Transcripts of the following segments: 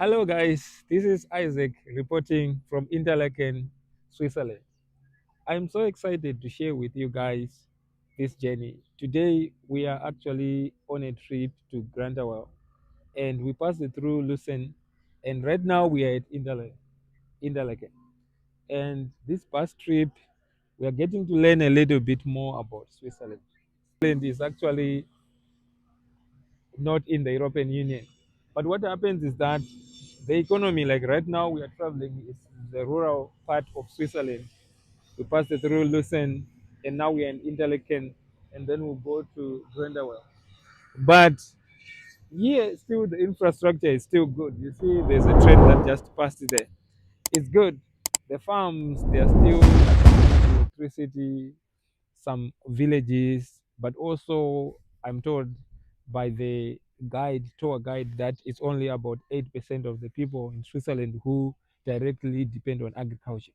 Hello, guys. This is Isaac reporting from Interlaken, Switzerland. I'm so excited to share with you guys this journey. Today, we are actually on a trip to Grandawell and we passed through Lucerne. And right now, we are at Interlaken. And this past trip, we are getting to learn a little bit more about Switzerland. Switzerland is actually not in the European Union. But what happens is that the economy, like right now, we are traveling, is the rural part of Switzerland. We passed through Lucerne, and now we are in Interlaken, and then we'll go to Grendelwald. But here, still, the infrastructure is still good. You see, there's a train that just passed there. It's good. The farms, they are still accessing to electricity, some villages, but also I'm told by the tour guide, that it's only about 8% of the people in Switzerland who directly depend on agriculture.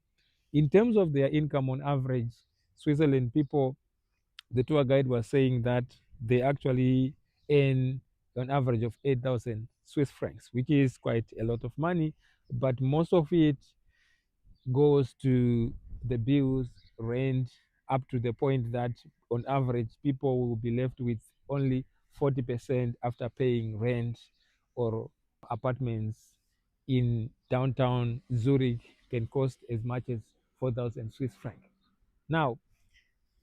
In terms of their income on average, Switzerland people, the tour guide was saying that they actually earn an average of 8,000 Swiss francs, which is quite a lot of money, but most of it goes to the bills, rent, up to the point that on average people will be left with only 40% after paying rent, or apartments in downtown Zurich can cost as much as 4,000 Swiss franc. Now,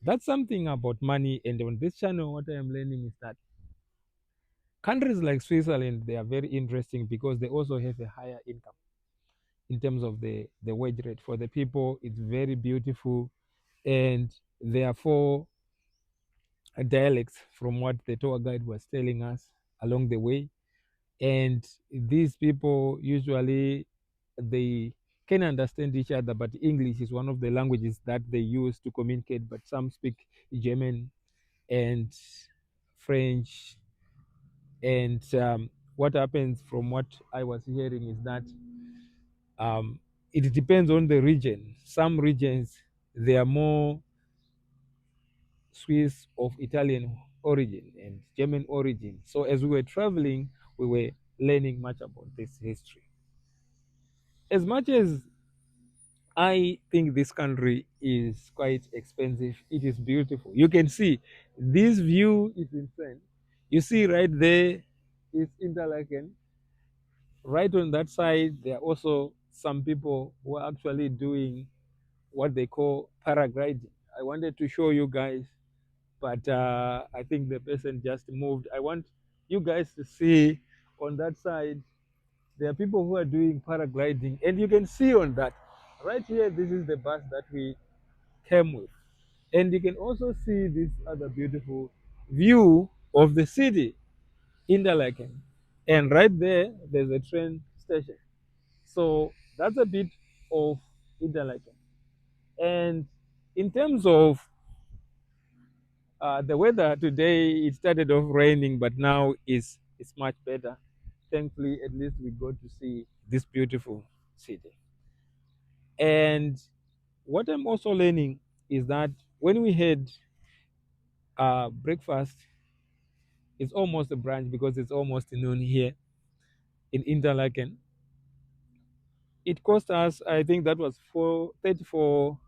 that's something about money. And on this channel, what I am learning is that countries like Switzerland, they are very interesting because they also have a higher income in terms of the wage rate for the people. It's very beautiful, and there are four dialects from what the tour guide was telling us along the way. And these people usually, they can understand each other, but English is one of the languages that they use to communicate. But some speak German and French. And what happens, from what I was hearing, is that um, it depends on the region. Some regions, they are more Swiss of Italian origin and German origin. So as we were traveling, we were learning much about this history. As much as I think this country is quite expensive, it is beautiful. You can see this view is insane. You see right there is Interlaken. Right on that side, there are also some people who are actually doing what they call paragliding. I wanted to show you guys, but I think the person just moved. I want you guys to see on that side, there are people who are doing paragliding, and you can see on that right here, this is the bus that we came with. And you can also see this other beautiful view of the city, Interlaken. And right there, there's a train station. So that's a bit of Interlaken. And in terms of the weather today, it started off raining, but now it's much better. Thankfully, at least we got to see this beautiful city. And what I'm also learning is that when we had breakfast, it's almost a brunch because it's almost noon here in Interlaken. It cost us, I think that was 34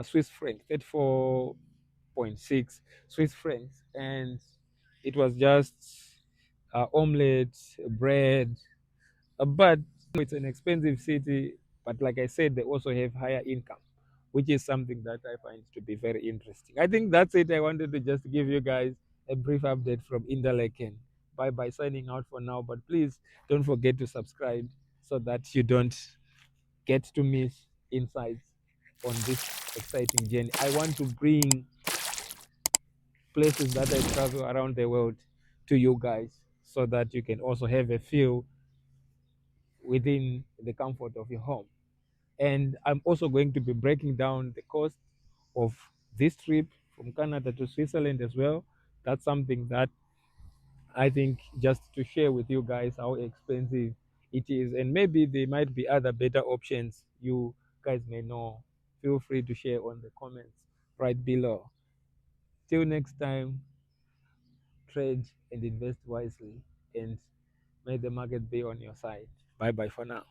Swiss francs, 34.6 Swiss francs. And it was just omelette, bread. But it's an expensive city. But like I said, they also have higher income, which is something that I find to be very interesting. I think that's it. I wanted to just give you guys a brief update from Interlaken. Bye bye, signing out for now. But please don't forget to subscribe so that you don't get to miss insights on this exciting journey. I want to bring places that I travel around the world to you guys so that you can also have a feel within the comfort of your home. And I'm also going to be breaking down the cost of this trip from Canada to Switzerland as well. That's something that I think, just to share with you guys how expensive it is. And maybe there might be other better options you guys may know. Feel free to share on the comments right below. Till next time, trade and invest wisely. And May the market be on your side. Bye bye for now.